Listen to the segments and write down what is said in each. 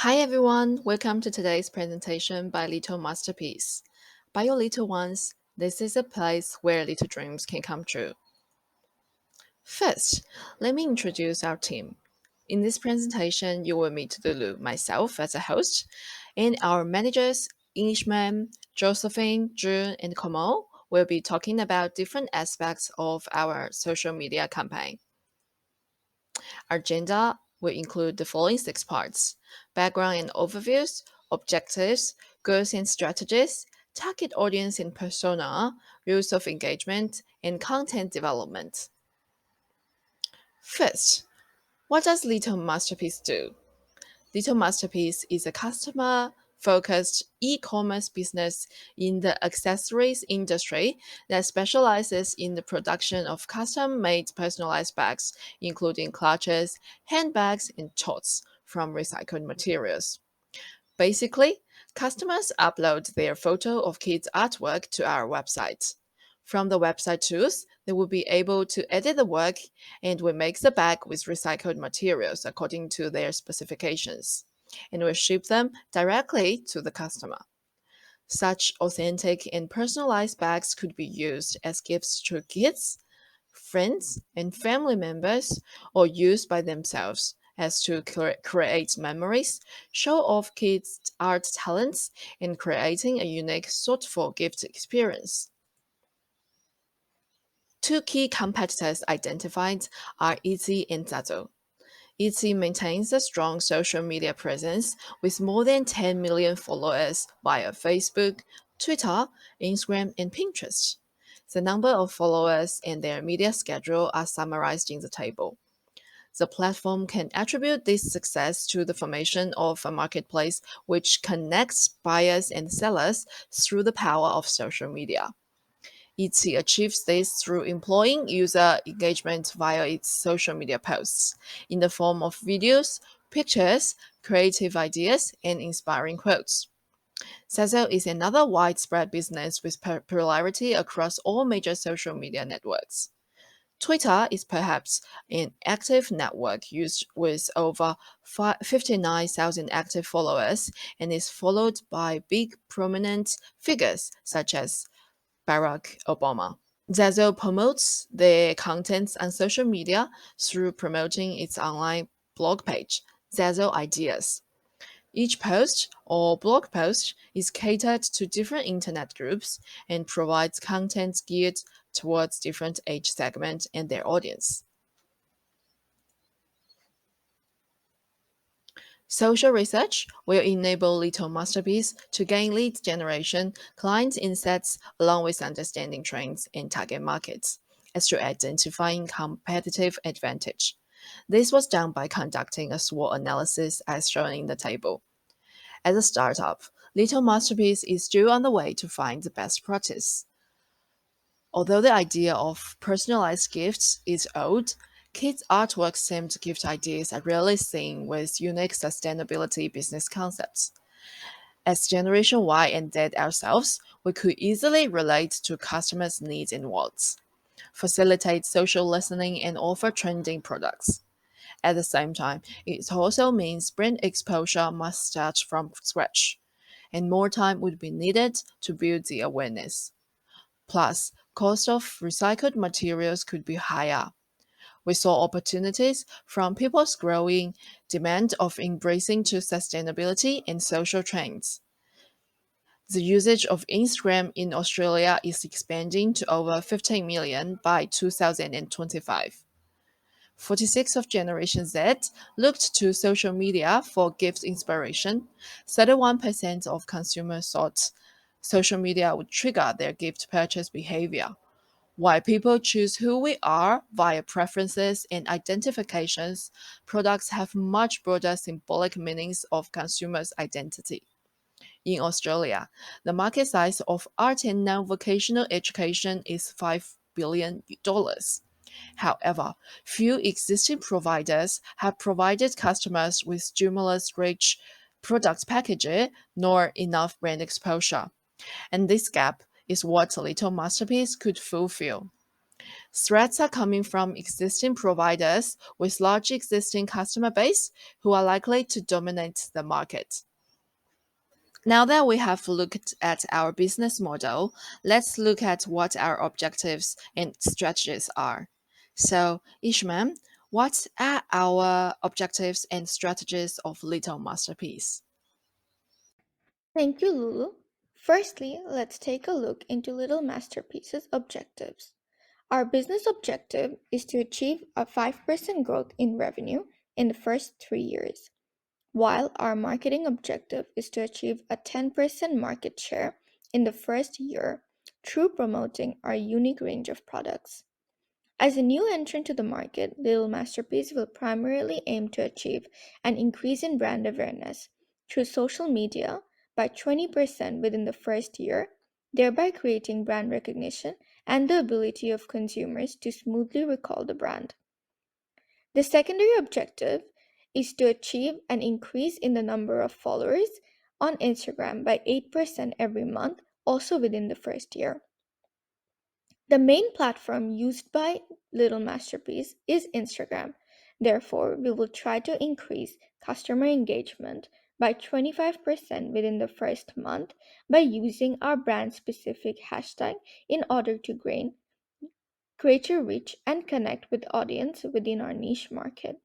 Hi everyone, welcome to today's presentation by Little Masterpiece. By your little ones, this is a place where little dreams can come true. First, let me introduce our team. In this presentation, you will meet Lulu, myself as a host, and our managers, Englishman, Josephine, June, and Komo will be talking about different aspects of our social media campaign. Our agenda will include the following six parts: background and overviews, objectives, goals and strategies, target audience and persona, rules of engagement, and content development. First, what does Little Masterpiece do? Little Masterpiece is a customer focused e commerce business in the accessories industry that specializes in the production of custom made personalized bags, including clutches, handbags, and totes from recycled materials. Basically, customers upload their photo of kids' artwork to our website. From the website tools, they will be able to edit the work and we make the bag with recycled materials according to their specifications. And we ship them directly to the customer. Such authentic and personalized bags could be used as gifts to kids, friends, and family members, or used by themselves as to create memories, show off kids' art talents, and creating a unique, thoughtful gift experience. Two key competitors identified are Etsy and Zazzle. Etsy maintains a strong social media presence with more than 10 million followers via Facebook, Twitter, Instagram, and Pinterest. The number of followers and their media schedule are summarized in the table. The platform can attribute this success to the formation of a marketplace which connects buyers and sellers through the power of social media. Etsy achieves this through employing user engagement via its social media posts in the form of videos, pictures, creative ideas, and inspiring quotes. Zazzle is another widespread business with popularity across all major social media networks. Twitter is perhaps an active network used with over 59,000 active followers and is followed by big prominent figures such as Barack Obama. Zazzle promotes their contents on social media through promoting its online blog page, Zazzle Ideas. Each post or blog post is catered to different internet groups and provides content geared towards different age segments and their audience. Social research will enable Little Masterpiece to gain lead generation, client insights, along with understanding trends in target markets, as to identifying competitive advantage. This was done by conducting a SWOT analysis as shown in the table. As a startup, Little Masterpiece is still on the way to find the best practice. Although the idea of personalized gifts is old, kids' artwork themed gift ideas are rarely seen with unique sustainability business concepts. As Generation Y and Z ourselves, we could easily relate to customers' needs and wants, facilitate social listening, and offer trending products. At the same time, it also means brand exposure must start from scratch, and more time would be needed to build the awareness. Plus, cost of recycled materials could be higher. We saw opportunities from people's growing demand of embracing to sustainability and social trends. The usage of Instagram in Australia is expanding to over 15 million by 2025. 46 of Generation Z looked to social media for gift inspiration. 31% of consumers thought social media would trigger their gift purchase behavior. While people choose who we are via preferences and identifications, products have much broader symbolic meanings of consumers' identity. In Australia, the market size of art and non-vocational education is $5 billion. However, few existing providers have provided customers with stimulus-rich product packaging nor enough brand exposure. And this gap is what Little Masterpiece could fulfill. Threats are coming from existing providers with large existing customer base who are likely to dominate the market. Now that we have looked at our business model, let's look at what our objectives and strategies are. So, Ishman, what are our objectives and strategies of Little Masterpiece? Thank you, Lulu. Firstly, let's take a look into Little Masterpiece's objectives. Our business objective is to achieve a 5% growth in revenue in the first 3 years, while our marketing objective is to achieve a 10% market share in the first year through promoting our unique range of products. As a new entrant to the market, Little Masterpiece will primarily aim to achieve an increase in brand awareness through social media by 20% within the first year, thereby creating brand recognition and the ability of consumers to smoothly recall the brand. The secondary objective is to achieve an increase in the number of followers on Instagram by 8% every month, also within the first year. The main platform used by Little Masterpiece is Instagram. Therefore, we will try to increase customer engagement by 25% within the first month by using our brand specific hashtag in order to gain greater reach and connect with audience within our niche market.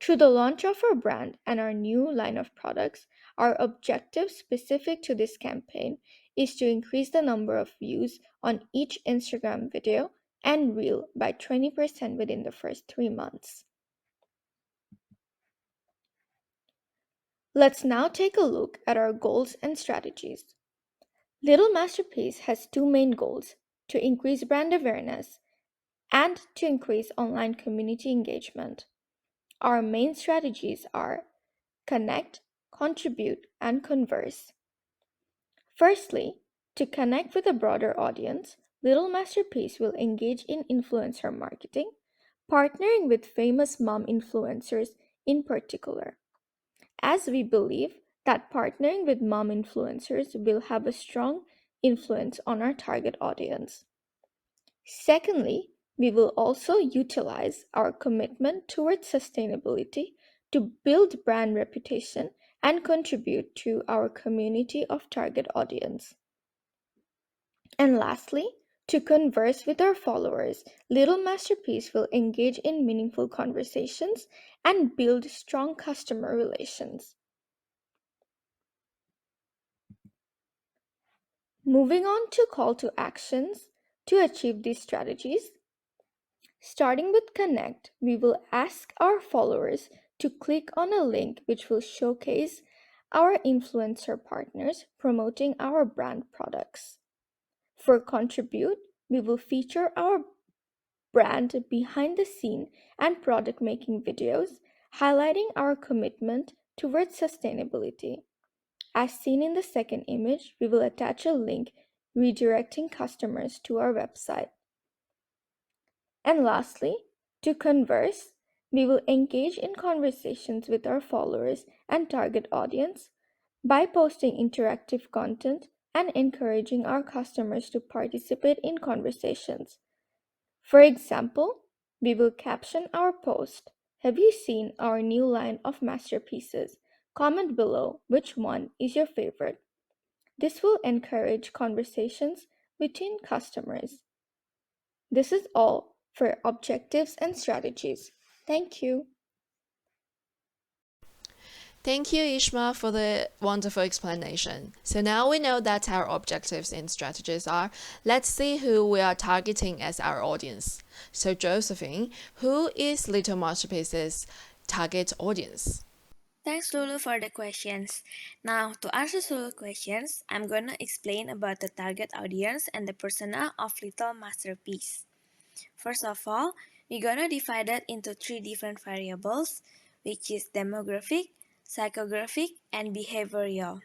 Through the launch of our brand and our new line of products, our objective specific to this campaign is to increase the number of views on each Instagram video and reel by 20% within the first 3 months. Let's now take a look at our goals and strategies. Little Masterpiece has two main goals: to increase brand awareness and to increase online community engagement. Our main strategies are connect, contribute, and converse. Firstly, to connect with a broader audience, Little Masterpiece will engage in influencer marketing, partnering with famous mom influencers in particular, as we believe that partnering with mom influencers will have a strong influence on our target audience. Secondly, we will also utilize our commitment towards sustainability to build brand reputation and contribute to our community of target audience. And lastly, to converse with our followers, Little Masterpiece will engage in meaningful conversations and build strong customer relations. Moving on to call to actions to achieve these strategies. Starting with Connect, we will ask our followers to click on a link which will showcase our influencer partners promoting our brand products. For Contribute, we will feature our brand behind the scene and product making videos, highlighting our commitment towards sustainability. As seen in the second image, we will attach a link redirecting customers to our website. And lastly, to converse, we will engage in conversations with our followers and target audience by posting interactive content and encouraging our customers to participate in conversations. For example, we will caption our post: "Have you seen our new line of masterpieces? Comment below which one is your favorite." This will encourage conversations between customers. This is all for objectives and strategies. Thank you. Thank you, Ishma, for the wonderful explanation. So now we know that our objectives and strategies are. Let's see who we are targeting as our audience. So, Josephine, who is Little Masterpiece's target audience? Thanks, Lulu, for the questions. Now, to answer Lulu's questions, I'm gonna explain about the target audience and the persona of Little Masterpiece. First of all, we're gonna divide it into three different variables, which is demographic, psychographic, and behavioral.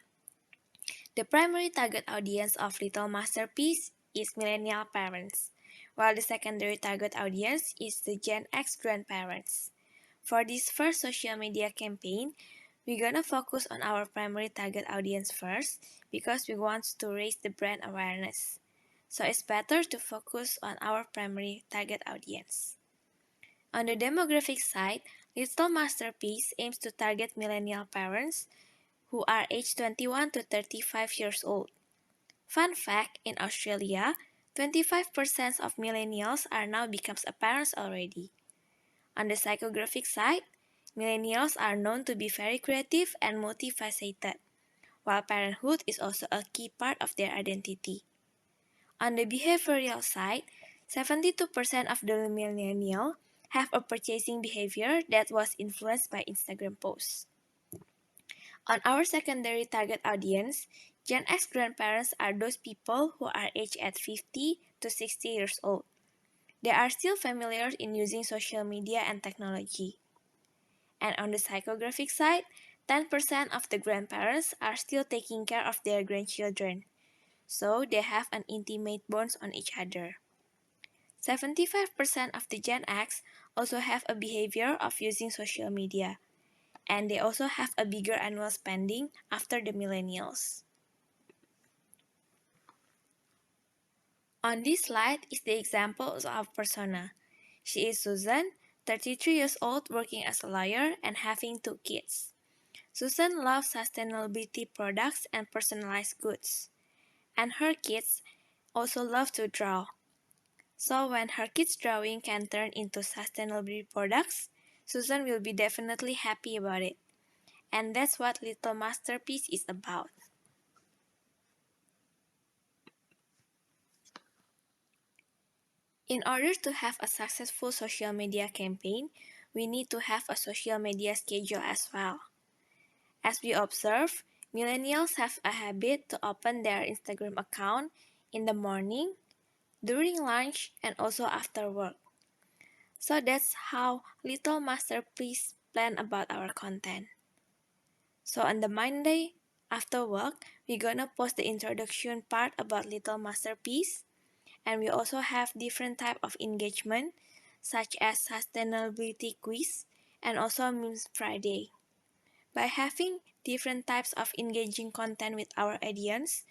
The primary target audience of Little Masterpiece is millennial parents, while the secondary target audience is the Gen X grandparents. For this first social media campaign, we're gonna focus on our primary target audience first because we want to raise the brand awareness. So it's better to focus on our primary target audience. On the demographic side, Little Masterpiece aims to target millennial parents who are aged 21 to 35 years old. Fun fact, in Australia, 25% of millennials are now becomes a parents already. On the psychographic side, millennials are known to be very creative and multifaceted, while parenthood is also a key part of their identity. On the behavioral side, 72% of the millennials have a purchasing behavior that was influenced by Instagram posts. On our secondary target audience, Gen X grandparents are those people who are aged at 50 to 60 years old. They are still familiar in using social media and technology. And on the psychographic side, 10% of the grandparents are still taking care of their grandchildren, so they have an intimate bonds on each other. 75% of the Gen X also have a behavior of using social media, and they also have a bigger annual spending after the millennials. On this slide is the example of our persona. She is Susan, 33 years old, working as a lawyer and having two kids. Susan loves sustainability products and personalized goods, and her kids also love to draw. So when her kids' drawing can turn into sustainability products, Susan will be definitely happy about it. And that's what Little Masterpiece is about. In order to have a successful social media campaign, we need to have a social media schedule as well. As we observe, millennials have a habit to open their Instagram account in the morning, during lunch, and also after work. So that's how Little Masterpiece plan about our content. So on the Monday after work, we're gonna post the introduction part about Little Masterpiece, and we also have different type of engagement such as sustainability quiz and also memes Friday. By having different types of engaging content with our audience,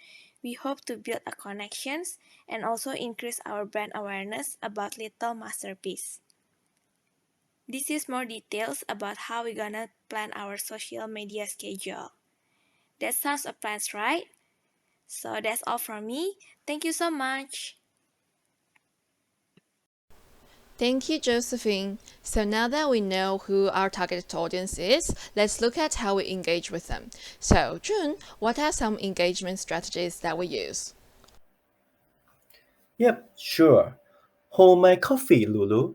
we hope to build a connections and also increase our brand awareness about Little Masterpiece. This is more details about how we're gonna plan our social media schedule. That sounds a plan, right? So that's all from me. Thank you so much. Thank you, Josephine. So now that we know who our target audience is, let's look at how we engage with them. So, June, what are some engagement strategies that we use? Yep, sure. Hold my coffee, Lulu.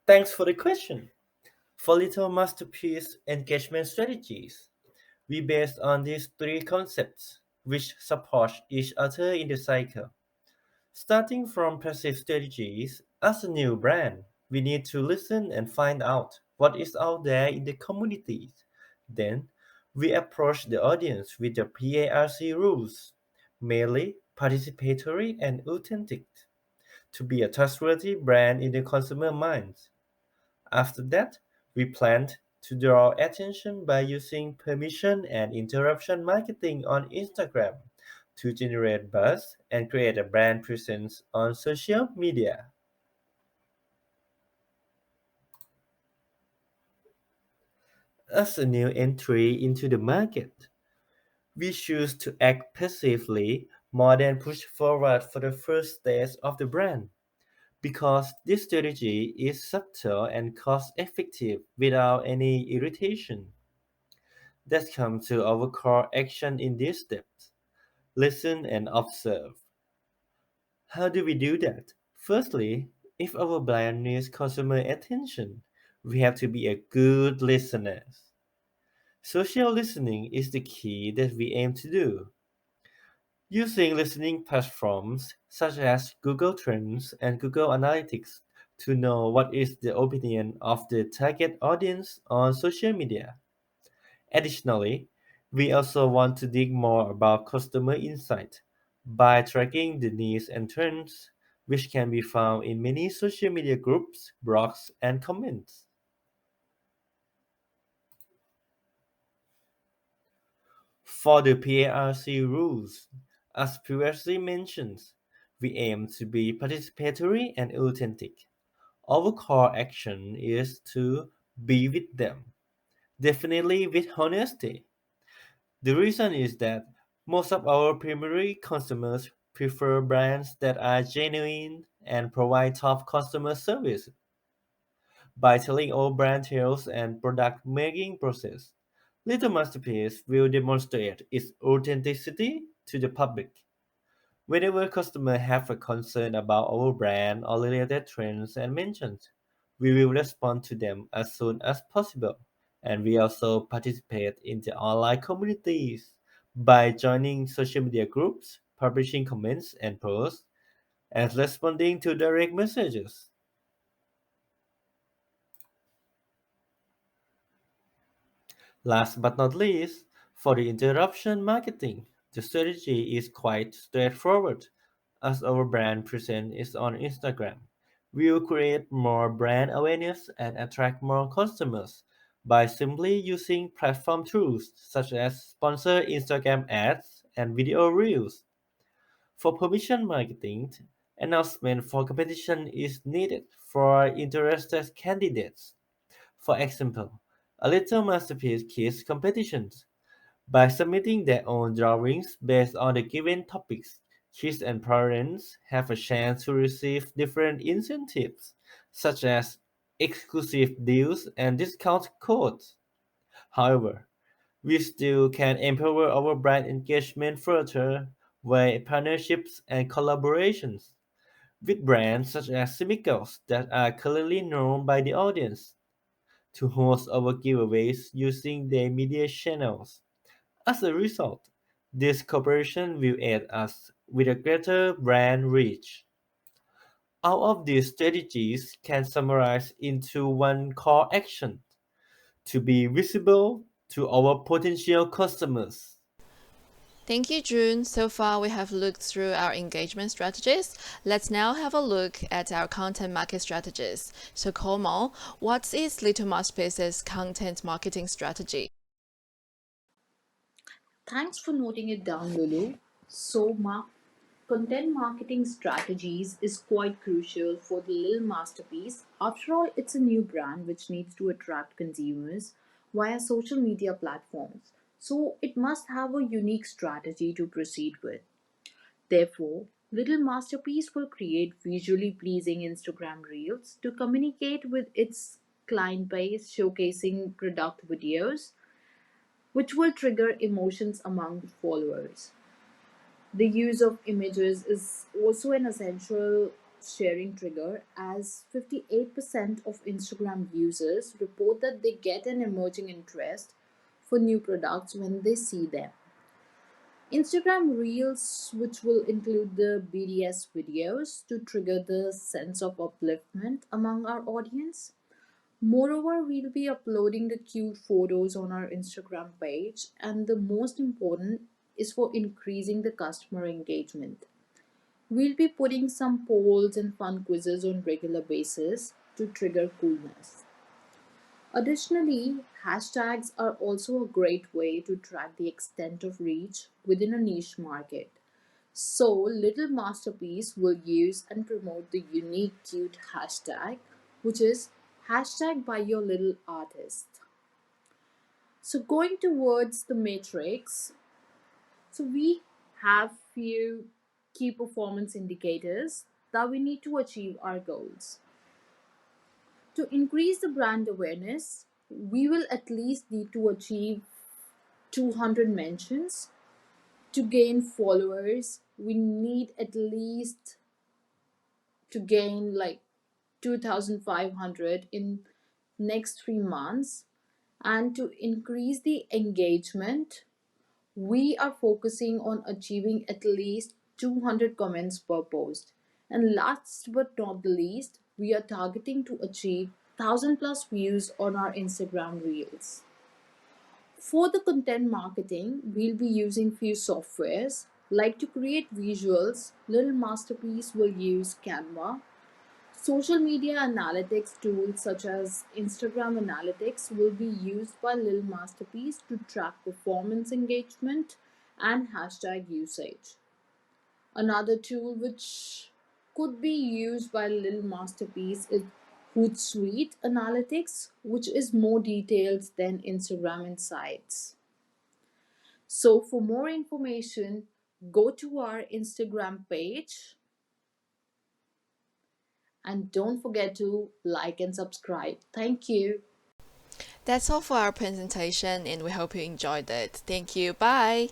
Thanks for the question. For Little Masterpiece engagement strategies, we based on these three concepts, which support each other in the cycle. Starting from passive strategies, as a new brand, we need to listen and find out what is out there in the communities. Then, we approach the audience with the PARC rules, mainly participatory and authentic, to be a trustworthy brand in the consumer minds. After that, we planned to draw attention by using permission and interruption marketing on Instagram to generate buzz and create a brand presence on social media. As a new entry into the market, we choose to act passively more than push forward for the first stage of the brand, because this strategy is subtle and cost effective without any irritation. That comes to our core action in these steps. Listen and observe. How do we do that? Firstly, if our brand needs consumer attention, we have to be a good listener. Social listening is the key that we aim to do. Using listening platforms such as Google Trends and Google Analytics to know what is the opinion of the target audience on social media. Additionally, we also want to dig more about customer insight by tracking the needs and trends, which can be found in many social media groups, blogs, and comments. For the PARC rules, as previously mentioned, We aim to be participatory and authentic. Our core action is to be with them, definitely with honesty. The reason is that most of our primary customers prefer brands that are genuine and provide top customer service. By telling our brand tales and product making process, Little Masterpiece will demonstrate its authenticity to the public. Whenever customers have a concern about our brand or related trends and mentions, we will respond to them as soon as possible. And we also participate in the online communities by joining social media groups, publishing comments and posts, and responding to direct messages. Last but not least, for the interruption marketing, the strategy is quite straightforward. As our brand presence is on Instagram, we will create more brand awareness and attract more customers by simply using platform tools such as sponsored Instagram ads and video reels. For permission marketing, announcement for competition is needed for interested candidates. For example, a little masterpiece kids competitions. By submitting their own drawings based on the given topics, kids and parents have a chance to receive different incentives, such as exclusive deals and discount codes. However, we still can empower our brand engagement further via partnerships and collaborations with brands such as chemicals that are clearly known by the audience to host our giveaways using their media channels. As a result, this cooperation will aid us with a greater brand reach. All of these strategies can summarize into one core action to be visible to our potential customers. Thank you, June. So far, we have looked through our engagement strategies. Let's now have a look at our content market strategies. So, Komal, what is Little Masterpiece's content marketing strategy? Thanks for noting it down, Lulu. Content marketing strategies is quite crucial for the Little Masterpiece. After all, it's a new brand which needs to attract consumers via social media platforms. So it must have a unique strategy to proceed with. Therefore, Little Masterpiece will create visually pleasing Instagram reels to communicate with its client base, showcasing product videos which will trigger emotions among followers. The use of images is also an essential sharing trigger, as 58% of Instagram users report that they get an emerging interest for new products when they see them. Instagram Reels, which will include the BDS videos to trigger the sense of upliftment among our audience. Moreover, we'll be uploading the cute photos on our Instagram page, and the most important is for increasing the customer engagement. We'll be putting some polls and fun quizzes on regular basis to trigger coolness. Additionally, hashtags are also a great way to track the extent of reach within a niche market. So, Little Masterpiece will use and promote the unique cute hashtag, which is hashtag by your little artist. So, going towards the matrix, so we have few key performance indicators that we need to achieve our goals. To increase the brand awareness, we will at least need to achieve 200 mentions. To gain followers, we need at least to gain like 2,500 in next 3 months. And to increase the engagement, we are focusing on achieving at least 200 comments per post. And last but not the least, we are targeting to achieve 1,000 plus views on our Instagram reels. For the content marketing, we'll be using few softwares. Like to create visuals, Little Masterpiece will use Canva. Social media analytics tools such as Instagram Analytics will be used by Little Masterpiece to track performance engagement and hashtag usage. Another tool which could be used by Little Masterpiece is Hootsuite Analytics, which is more detailed than Instagram Insights. So, for more information, go to our Instagram page and don't forget to like and subscribe. Thank you. That's all for our presentation, and we hope you enjoyed it. Thank you. Bye.